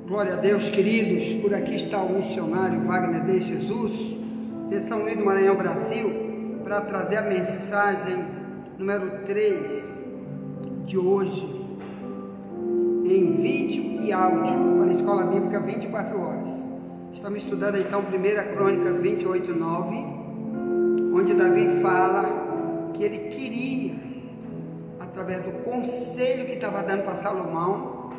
Glória a Deus, queridos. Por aqui está o missionário Wagner de Jesus, de São Luís do Maranhão, Brasil, para trazer a mensagem número 3 de hoje, em vídeo e áudio, para a Escola Bíblica 24 horas. Estamos estudando então 1 Crônicas 28:9, onde Davi fala que ele queria, através do conselho que estava dando para Salomão,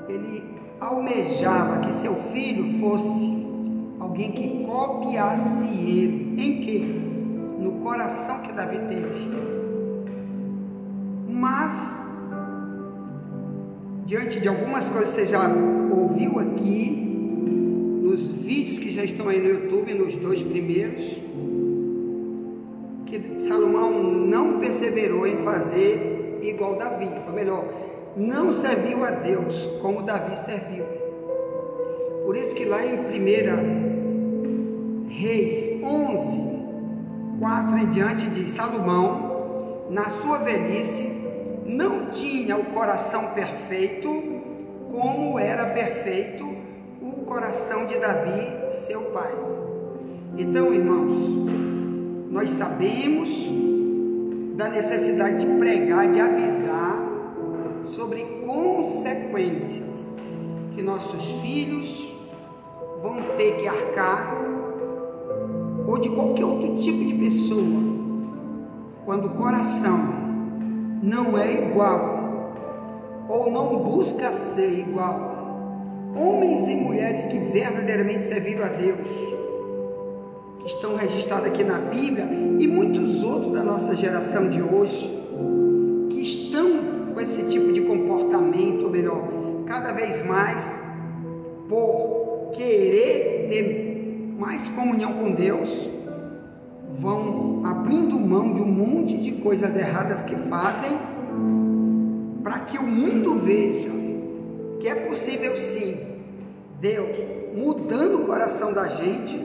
ele almejava que seu filho fosse alguém que copiasse ele. Em quê? No coração que Davi teve. Mas, diante de algumas coisas que você já ouviu aqui, nos vídeos que já estão aí no YouTube, nos 2 primeiros, que Salomão não perseverou em fazer igual Davi, ou melhor, não serviu a Deus como Davi serviu. Por isso que lá em 1 Reis 11:4 em diante diz: Salomão, na sua velhice, não tinha o coração perfeito como era perfeito o coração de Davi, seu pai. Então, irmãos, nós sabemos da necessidade de pregar, de avisar sobre consequências que nossos filhos vão ter que arcar, ou de qualquer outro tipo de pessoa, quando o coração não é igual, ou não busca ser igual. Homens e mulheres que verdadeiramente serviram a Deus, que estão registrados aqui na Bíblia, e muitos outros da nossa geração de hoje, que estão com esse tipo de comportamento, ou melhor, cada vez mais, por querer ter mais comunhão com Deus, vão abrindo mão de um monte de coisas erradas que fazem, para que o mundo veja que é possível sim, Deus mudando o coração da gente,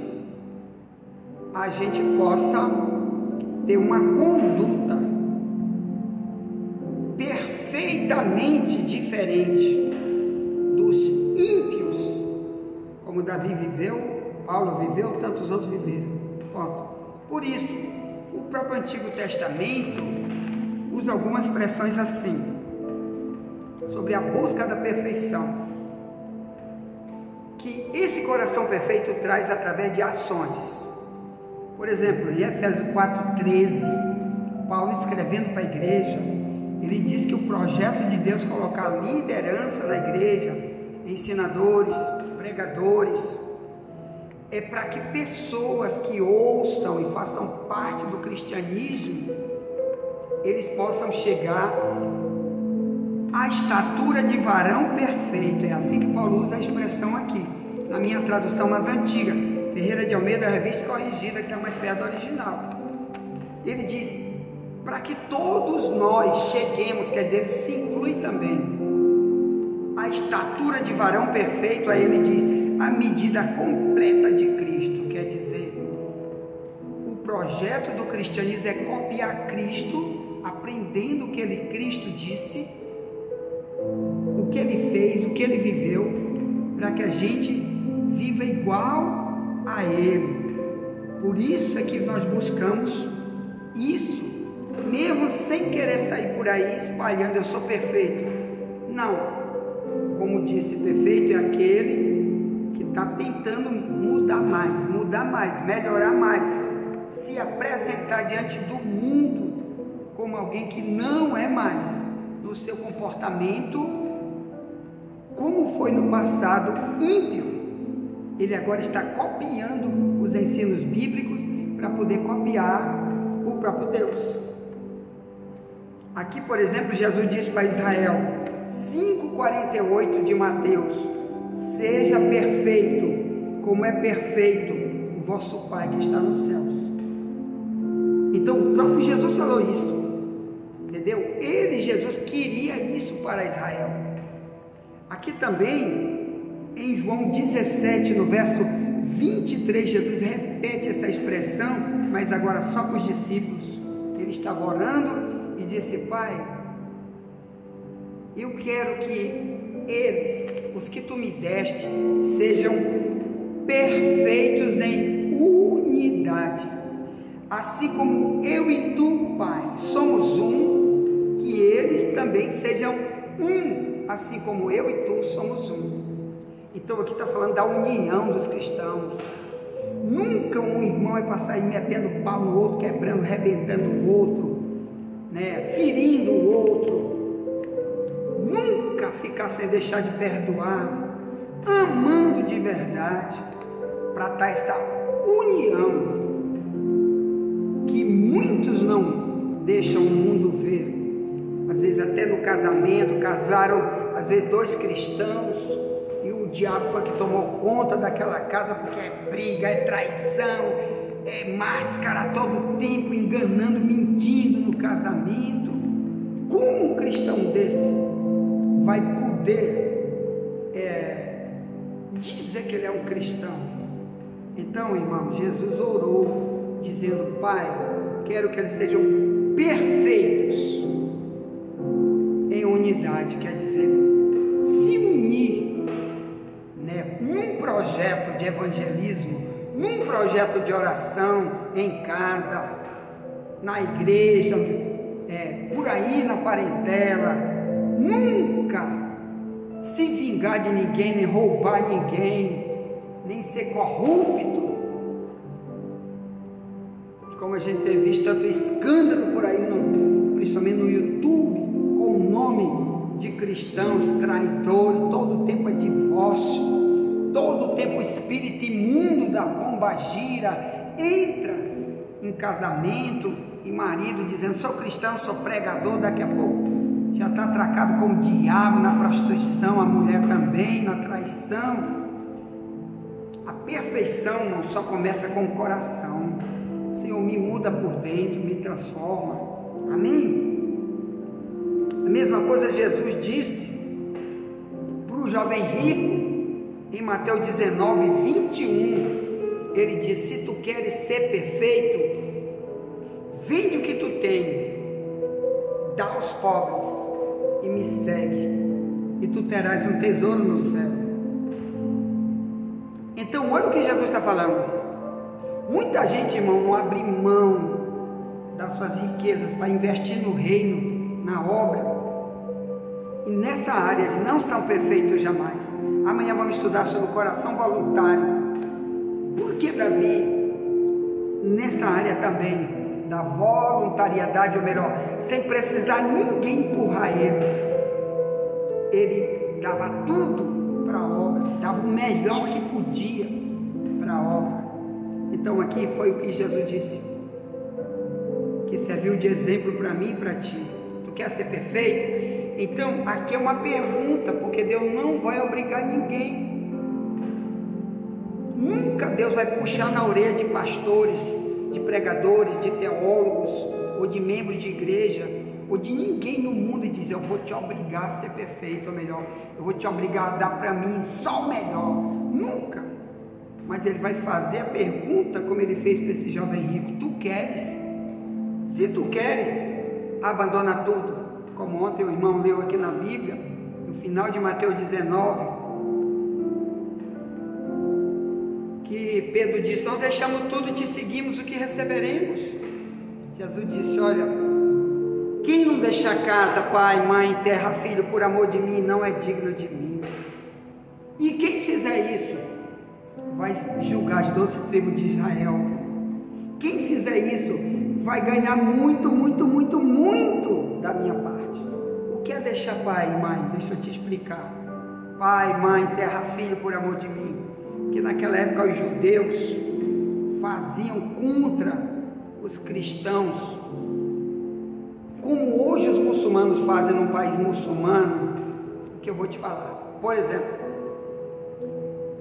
a gente possa ter uma conduta perfeitamente diferente dos ímpios, como Davi viveu, Paulo viveu, tantos outros viveram. Ponto. Por isso, o próprio Antigo Testamento usa algumas expressões assim, sobre a busca da perfeição, que esse coração perfeito traz através de ações. Por exemplo, em Efésios 4:13, Paulo escrevendo para a igreja, ele diz que o projeto de Deus colocar liderança na igreja, ensinadores, pregadores, é para que pessoas que ouçam e façam parte do cristianismo, eles possam chegar à estatura de varão perfeito. É assim que Paulo usa a expressão aqui, na minha tradução mais antiga, Ferreira de Almeida, revista corrigida, que está mais perto do original. Ele diz: para que todos nós cheguemos, quer dizer, ele se inclui também, a estatura de varão perfeito. Aí ele diz: a medida completa de Cristo. Quer dizer, o projeto do cristianismo é copiar Cristo, aprendendo o que Cristo disse, o que ele fez, o que ele viveu, para que a gente viva igual a ele. Por isso é que nós buscamos isso, mesmo sem querer sair por aí espalhando eu sou perfeito. Não, como disse, perfeito é aquele que está tentando mudar mais, melhorar mais, se apresentar diante do mundo como alguém que não é mais, no seu comportamento, como foi no passado, ímpio. Ele agora está copiando os ensinos bíblicos para poder copiar o próprio Deus. Aqui, por exemplo, Jesus diz para Israel, 5:48 de Mateus: seja perfeito, como é perfeito o vosso Pai que está nos céus. Então, o próprio Jesus falou isso, entendeu? Ele, Jesus, queria isso para Israel. Aqui também, em João 17, no verso 23, Jesus repete essa expressão, mas agora só para os discípulos. Ele estava orando e disse: Pai, eu quero que eles, os que tu me deste, sejam perfeitos em unidade, assim como eu e tu, Pai, somos um, que eles também sejam um, assim como eu e tu somos um. Então aqui está falando da união dos cristãos. Nunca um irmão vai passar aí metendo pau no outro, quebrando, arrebentando o outro, né, ferindo o outro. Nunca ficar sem deixar de perdoar, amando de verdade, para estar essa união que muitos não deixam o mundo ver. Às vezes até no casamento, casaram às vezes dois cristãos e o diabo foi que tomou conta daquela casa, porque é briga, é traição, é máscara todo tempo, enganando, mentindo no casamento. Como um cristão desse vai poder dizer que ele é um cristão? Então, irmão, Jesus orou, dizendo: Pai, quero que eles sejam perfeitos em unidade, quer dizer, se unir, né, num projeto de evangelismo, num projeto de oração, em casa, na igreja, por aí na parentela, nunca se vingar de ninguém, nem roubar ninguém, nem ser corrupto, como a gente tem visto tanto escândalo por aí, principalmente no YouTube, com o nome de cristãos traidores, todo o tempo é divórcio, todo o tempo o espírito imundo da pombagira entra em casamento, e marido dizendo: sou cristão, sou pregador, daqui a pouco já está atracado com o diabo, na prostituição, a mulher também, na traição. A perfeição não só começa com o coração. Senhor, me muda por dentro, me transforma. Amém? A mesma coisa Jesus disse para o jovem rico em Mateus 19, 21. Ele disse: se tu queres ser perfeito, vende o que tu tem, dá aos pobres e me segue, e tu terás um tesouro no céu. Então, olha o que Jesus está falando. Muita gente, irmão, não abre mão das suas riquezas para investir no reino, na obra, e nessa área eles não são perfeitos jamais. Amanhã vamos estudar sobre o coração voluntário. Por que Davi, nessa área também da voluntariedade, ou melhor, sem precisar ninguém empurrar ele dava tudo para a obra, dava o melhor que podia para a obra. Então aqui foi o que Jesus disse, que serviu de exemplo para mim e para ti. Tu quer ser perfeito? Então aqui é uma pergunta, porque Deus não vai obrigar ninguém. Nunca Deus vai puxar na orelha de pastores, de pregadores, de teólogos, ou de membros de igreja, ou de ninguém no mundo, e dizer: eu vou te obrigar a ser perfeito, ou melhor, eu vou te obrigar a dar para mim só o melhor. Nunca. Mas ele vai fazer a pergunta, como ele fez para esse jovem rico: tu queres? Se tu queres, abandona tudo. Como ontem o irmão leu aqui na Bíblia, no final de Mateus 19, que Pedro disse: nós deixamos tudo e te seguimos, o que receberemos? Jesus disse: olha, quem não deixar casa, pai, mãe, terra, filho, por amor de mim, não é digno de mim. E quem fizer isso vai julgar as 12 tribos de Israel. Quem fizer isso vai ganhar muito, muito, muito, muito da minha parte. O que é deixar pai e mãe? Deixa eu te explicar. Pai, mãe, terra, filho, por amor de mim. Que naquela época os judeus faziam contra os cristãos, como hoje os muçulmanos fazem num país muçulmano. O que eu vou te falar? Por exemplo,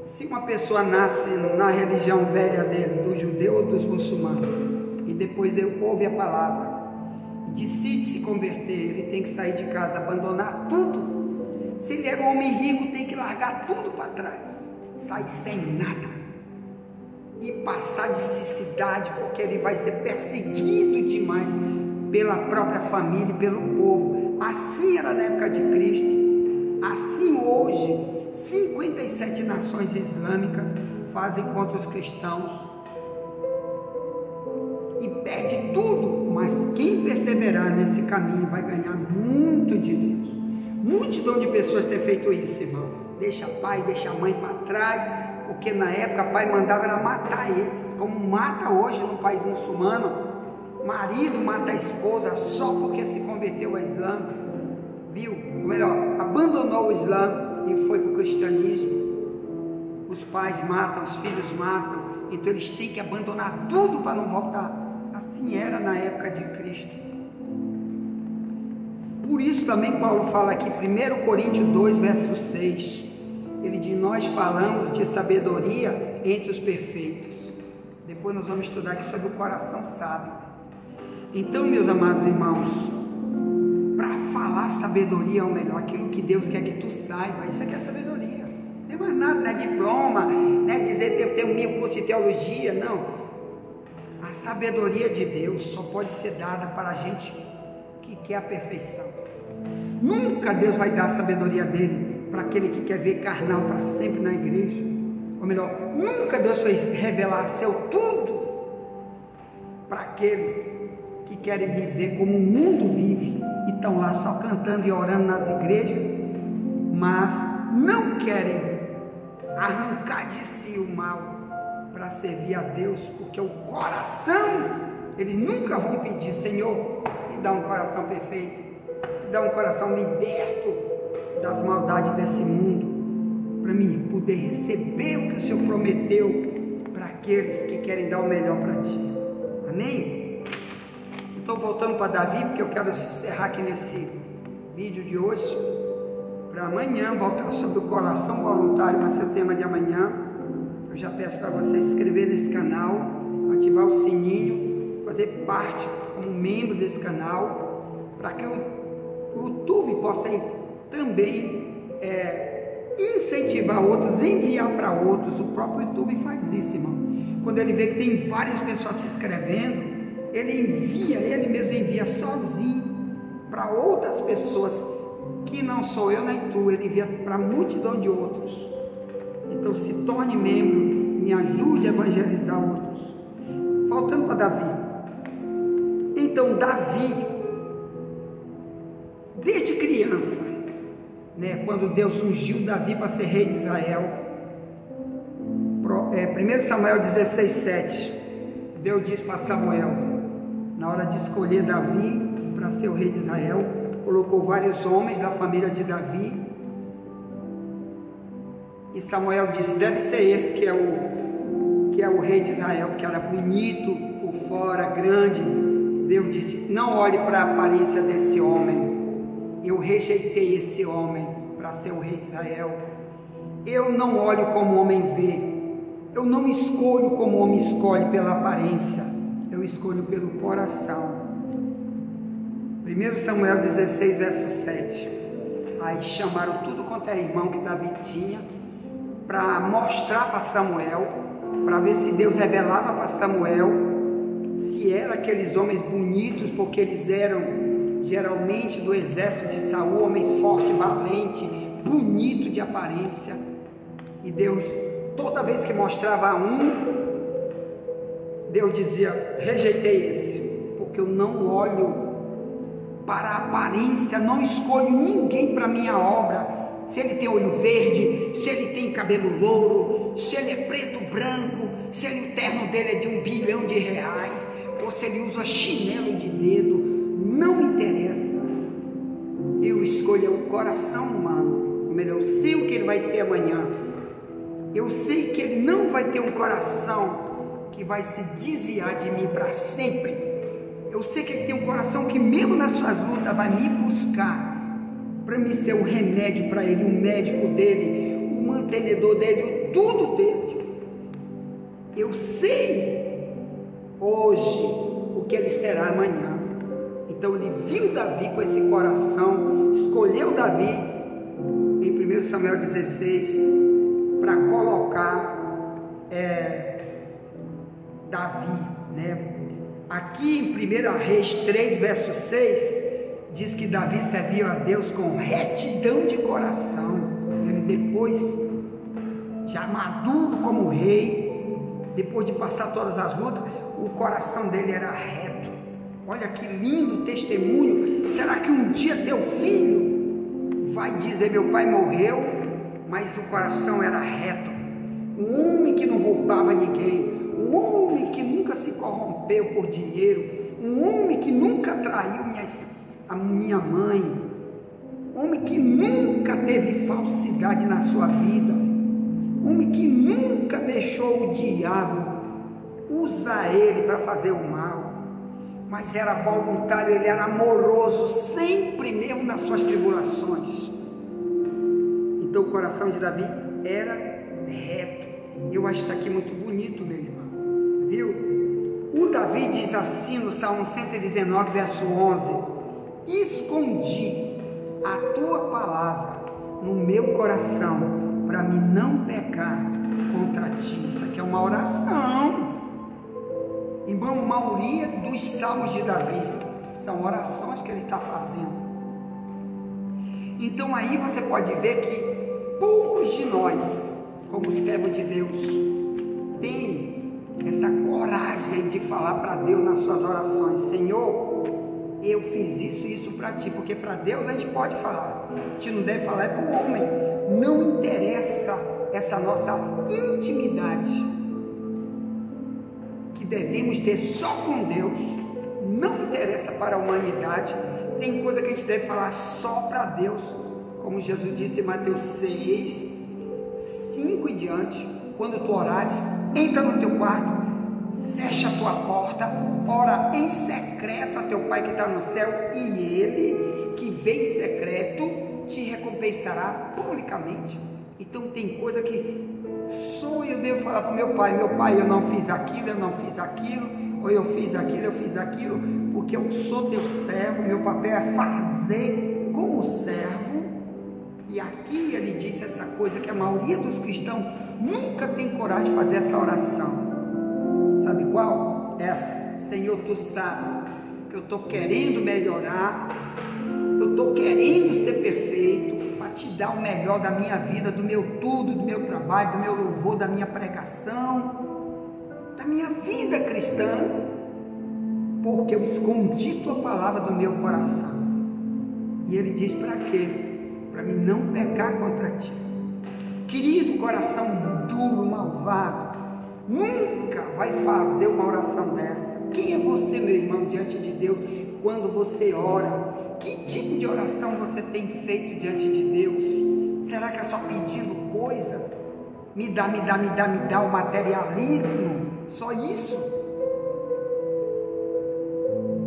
se uma pessoa nasce na religião velha deles, do judeu ou dos muçulmanos, e depois ouve a palavra e decide se converter, ele tem que sair de casa, abandonar tudo. Se ele é um homem rico, tem que largar tudo para trás, sair sem nada e passar de necessidade, porque ele vai ser perseguido demais pela própria família e pelo povo. Assim era na época de Cristo, Assim hoje, 57 nações islâmicas fazem contra os cristãos e perde tudo, mas quem perseverar nesse caminho vai ganhar muito de Deus. Multidão de pessoas têm feito isso, irmão. Deixa pai, deixa mãe para trás, porque na época pai mandava era matar eles, como mata hoje no país muçulmano. Marido mata a esposa só porque se converteu ao Islã, viu? Ou melhor, abandonou o Islã e foi para o cristianismo. Os pais matam, os filhos matam, então eles têm que abandonar tudo para não voltar. Assim era na época de Cristo. Por isso também Paulo fala aqui, 1 Coríntios 2, verso 6, ele diz, nós falamos de sabedoria entre os perfeitos. Depois nós vamos estudar aqui sobre o coração sábio. Então, meus amados irmãos, para falar sabedoria é o melhor, aquilo que Deus quer que tu saiba, isso aqui é sabedoria. Não é mais nada, não é diploma, não é dizer que tem um mil curso de teologia, não. A sabedoria de Deus só pode ser dada para a gente que quer a perfeição. Nunca Deus vai dar a sabedoria dele para aquele que quer ver carnal para sempre na igreja. Ou melhor, nunca Deus foi revelar seu tudo para aqueles que querem viver como o mundo vive e estão lá só cantando e orando nas igrejas, mas não querem arrancar de si o mal para servir a Deus, porque o coração, eles nunca vão pedir, Senhor, me dá um coração perfeito, me dá um coração liberto das maldades desse mundo, para mim poder receber o que o Senhor prometeu para aqueles que querem dar o melhor para ti. Amém? Estou voltando para Davi, porque eu quero encerrar aqui nesse vídeo de hoje, para amanhã voltar sobre o coração voluntário, vai ser o tema de amanhã. Eu já peço para você se inscrever nesse canal, ativar o sininho, fazer parte como membro desse canal, para que o YouTube possa também incentivar outros, enviar para outros. O próprio YouTube faz isso, irmão. Quando ele vê que tem várias pessoas se inscrevendo, ele mesmo envia sozinho para outras pessoas, que não sou eu nem tu, ele envia para multidão de outros. Então se torne membro, me ajude a evangelizar outros. Voltando para Davi. Então Davi, desde criança, quando Deus ungiu Davi para ser rei de Israel, 1 Samuel 16:7, Deus diz para Samuel, na hora de escolher Davi para ser o rei de Israel, colocou vários homens da família de Davi, e Samuel disse, deve ser esse que é o rei de Israel, porque era bonito por fora, grande. Deus disse, não olhe para a aparência desse homem, eu rejeitei esse homem para ser o rei de Israel. Eu não olho como o homem vê, eu não escolho como o homem escolhe pela aparência, eu escolho pelo coração. 1 Samuel 16, verso 7. Aí chamaram tudo quanto é irmão que Davi tinha, para mostrar para Samuel, para ver se Deus revelava para Samuel, se eram aqueles homens bonitos, porque eles eram geralmente do exército de Saul, homens fortes, valentes, bonitos de aparência. E Deus, toda vez que mostrava Deus dizia, rejeitei esse, porque eu não olho para a aparência, não escolho ninguém para minha obra, se ele tem olho verde, se ele tem cabelo louro, se ele é preto, branco, se o terno dele é de R$1 bilhão, ou se ele usa chinelo de dedo, não interessa. Eu escolho o coração humano, ou melhor, eu sei o que ele vai ser amanhã, eu sei que ele não vai ter um coração que vai se desviar de mim para sempre. Eu sei que ele tem um coração que mesmo nas suas lutas vai me buscar, para me ser um remédio para ele, um médico dele, o mantenedor dele, o tudo dele. Eu sei hoje o que ele será amanhã. Então ele viu Davi com esse coração, escolheu Davi em 1 Samuel 16 para colocar Davi, Aqui em 1 Reis 3, verso 6, diz que Davi serviu a Deus com retidão de coração. Ele depois, já maduro como rei, depois de passar todas as lutas, o coração dele era reto. Olha que lindo testemunho. Será que um dia teu filho vai dizer: meu pai morreu, mas o coração era reto? Um homem que não roubava ninguém, um homem que nunca se corrompeu por dinheiro, um homem que nunca traiu a minha mãe, um homem que nunca teve falsidade na sua vida, um homem que nunca deixou o diabo usar ele para fazer o mal, mas era voluntário, ele era amoroso, sempre mesmo nas suas tribulações. Então o coração de Davi era reto. Eu acho isso aqui muito bonito, meu irmão, viu? O Davi diz assim no Salmo 119, verso 11: escondi a tua palavra no meu coração, para me não pecar contra ti. Isso aqui é uma oração, irmão. A maioria dos salmos de Davi são orações que ele está fazendo. Então aí você pode ver que poucos de nós, como servo de Deus, tem essa coragem de falar para Deus nas suas orações: Senhor, eu fiz isso para ti. Porque para Deus a gente pode falar, a gente não deve falar é para o homem. Não interessa essa nossa intimidade que devemos ter só com Deus, não interessa para a humanidade. Tem coisa que a gente deve falar só para Deus, como Jesus disse em Mateus 6, 5 e diante: quando tu orares, entra no teu quarto, fecha a tua porta, ora em secreto a teu Pai que está no céu, e Ele que vem em secreto te recompensará publicamente. Então tem coisa que só eu devo falar para o meu pai: meu pai, eu não fiz aquilo, eu não fiz aquilo, ou eu fiz aquilo, eu fiz aquilo, porque eu sou teu servo, meu papel é fazer como servo. E aqui ele diz essa coisa que a maioria dos cristãos nunca tem coragem de fazer essa oração. Sabe qual? Essa: Senhor, tu sabe que eu estou querendo melhorar, eu estou querendo ser perfeito, para te dar o melhor da minha vida, do meu tudo, do meu trabalho, do meu louvor, da minha pregação, da minha vida cristã, porque eu escondi tua palavra do meu coração. E ele diz: para quê? Para mim não pecar contra ti. Querido, coração duro, malvado, nunca vai fazer uma oração dessa. Quem é você, meu irmão, diante de Deus, quando você ora? Que tipo de oração você tem feito diante de Deus? Será que é só pedindo coisas? Me dá, o materialismo? Só isso?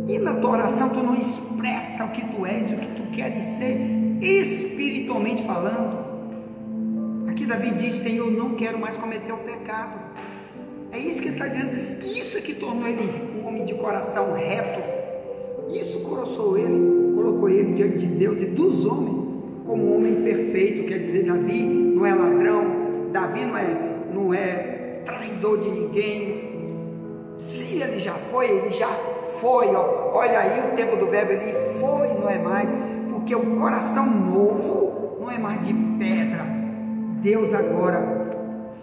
E na tua oração tu não expressa o que tu és e o que tu queres ser, espiritualmente falando? Aqui Davi diz: Senhor, não quero mais cometer o pecado. É isso que ele está dizendo. Isso que tornou ele um homem de coração reto. Isso colocou ele diante de Deus e dos homens como um homem perfeito. Quer dizer, Davi não é ladrão, Davi não é traidor de ninguém. Se ele já foi, ele já foi. Olha aí o tempo do verbo, ele foi, não é mais, porque o coração novo não é mais de pedra. Deus agora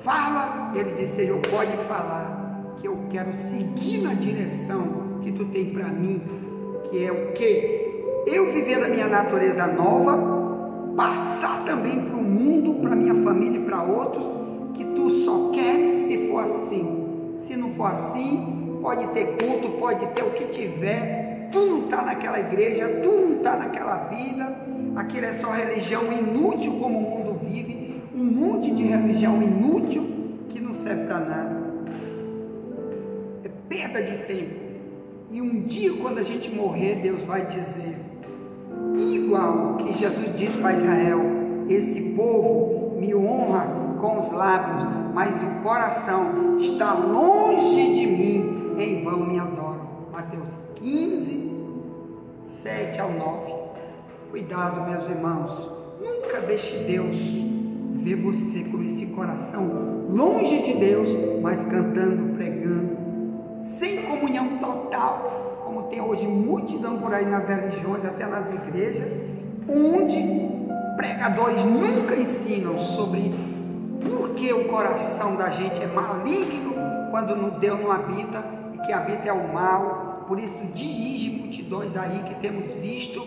fala, ele disse: Senhor, pode falar, que eu quero seguir na direção que tu tem para mim, que é o quê? Eu viver a minha natureza nova, passar também para o mundo, para minha família e para outros, que tu só queres se for assim. Se não for assim, pode ter culto, pode ter o que tiver, tu não está naquela igreja, tu não está naquela vida, aquilo é só religião inútil como o mundo vive, um monte de religião inútil que não serve para nada, é perda de tempo. E um dia, quando a gente morrer, Deus vai dizer, igual que Jesus disse para Israel: esse povo me honra com os lábios, mas o coração está longe de mim, em vão me adoram. Mateus 15, 7 ao 9. Cuidado, meus irmãos, nunca deixe Deus ver você com esse coração longe de Deus, mas cantando, pregando, sem comunhão total, como tem hoje hoje multidão por aí nas religiões, até nas igrejas, onde pregadores nunca ensinam sobre por que o coração da gente é maligno quando Deus não habita, e que habita é o mal. Por isso dirige multidões aí que temos visto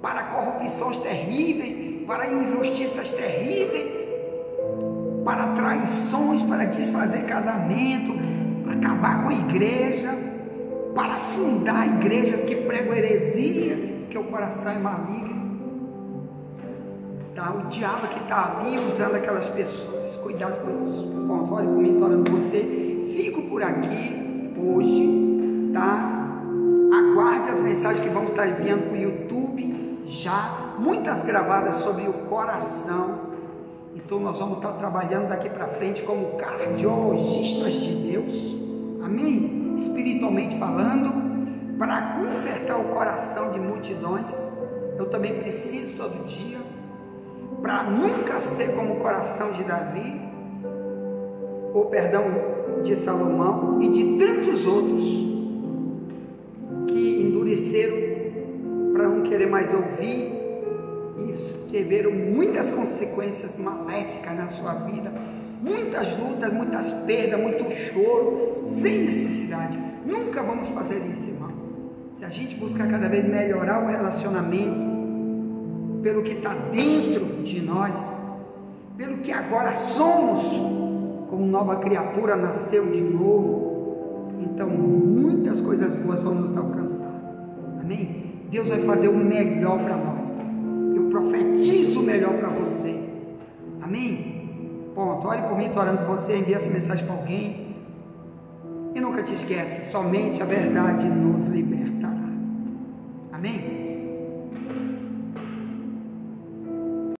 para corrupções terríveis, para injustiças terríveis, para traições, para desfazer casamento, acabar com a igreja, para fundar igrejas que pregam heresia, porque o coração é maligno. Tá? O diabo que está ali usando aquelas pessoas. Cuidado com isso. Bom, olha por mim, estou orando por você. Fico por aqui hoje, tá? Aguarde as mensagens que vamos estar enviando para o YouTube, já muitas gravadas sobre o coração. Então nós vamos estar trabalhando daqui para frente como cardiologistas de Deus, amém? Espiritualmente falando, para consertar o coração de multidões. Eu também preciso todo dia, para nunca ser como o coração de Davi, ou perdão, de Salomão e de tantos outros que endureceram para não querer mais ouvir e tiveram muitas consequências maléficas na sua vida, muitas lutas, muitas perdas, muito choro, sem necessidade. Nunca vamos fazer isso, irmão. Se a gente buscar cada vez melhorar o relacionamento, pelo que está dentro de nós, pelo que agora somos, como nova criatura, nasceu de novo, então muitas coisas boas vão nos alcançar, amém? Deus vai fazer o melhor para nós. Eu profetizo o melhor para você, amém? Ponto. Ore por mim, estou orando por você, envia essa mensagem para alguém, e nunca te esquece, somente a verdade nos libertará, amém?